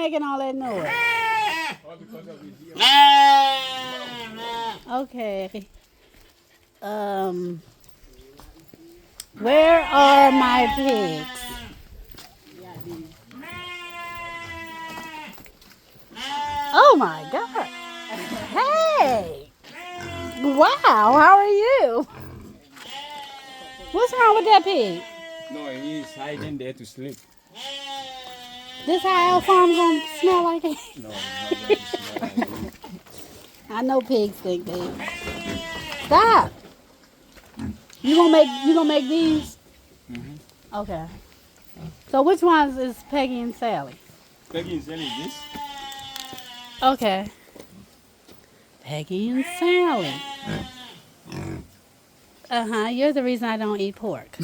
making all that noise? All because of his ear. Okay. Where are my pigs? Oh my God. Hey. Wow, how are you? What's wrong with that pig? No, he's hiding there to sleep. This how our farm gonna smell like it? No, he's not going to smell like it. I know pigs think they. Stop. You gonna make these? Mhm. Okay. So which ones is Peggy and Sally? Peggy and Sally, this? Okay. Peggy and Sally. You're the reason I don't eat pork.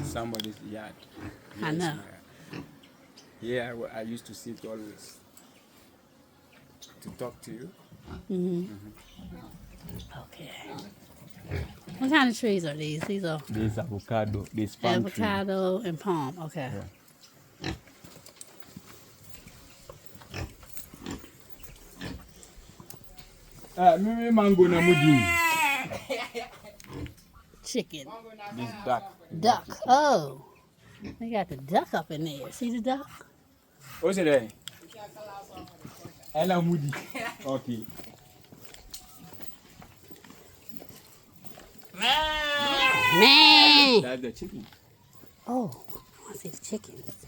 Somebody's yard. I know. Yeah, I used to sit always to talk to you. Okay. What kind of trees are these? These are This avocado, this palm tree. avocado and palm. Okay. Yeah. Mimi mango na mudin. Chicken. This duck. Duck. Oh. They got the duck up in there. See the duck? What's it there? Ella Moody. Okay. Man. That's the chicken. Oh, I want to see the chickens.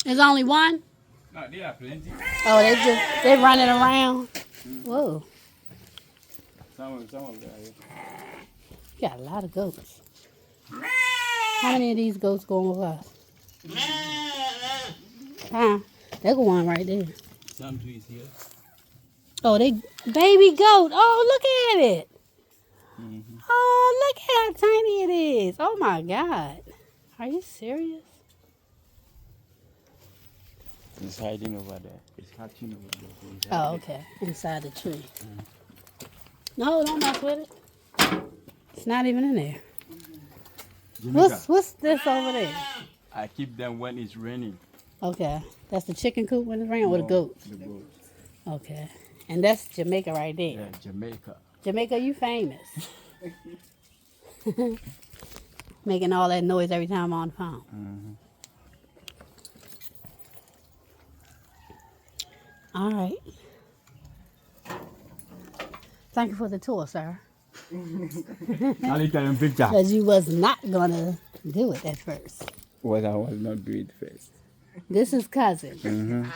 There's only one? No, there are plenty. Oh, they're running around. Whoa. Some of them are here. You got a lot of goats. How many of these goats going with us? Huh? There's one right there. Some trees here. Oh, they baby goat. Oh, look at it. Oh, look how tiny it is. Oh my God. Are you serious? It's hiding over there. It's hatching over there. It's Oh, hiding. okay. Inside the tree. No, don't mess with it. It's not even in there. Jamaica, What's this over there? I keep them when it's raining. Okay. That's the chicken coop when it's raining or the No, goats? The goats. Okay. And that's Jamaica right there. Yeah, Jamaica. Jamaica, you famous. Making all that noise every time I'm on the phone. All right. Thank you for the tour, sir. I'll take a picture. Because you was not going to do it at first. What I will not do it first. This is cousin.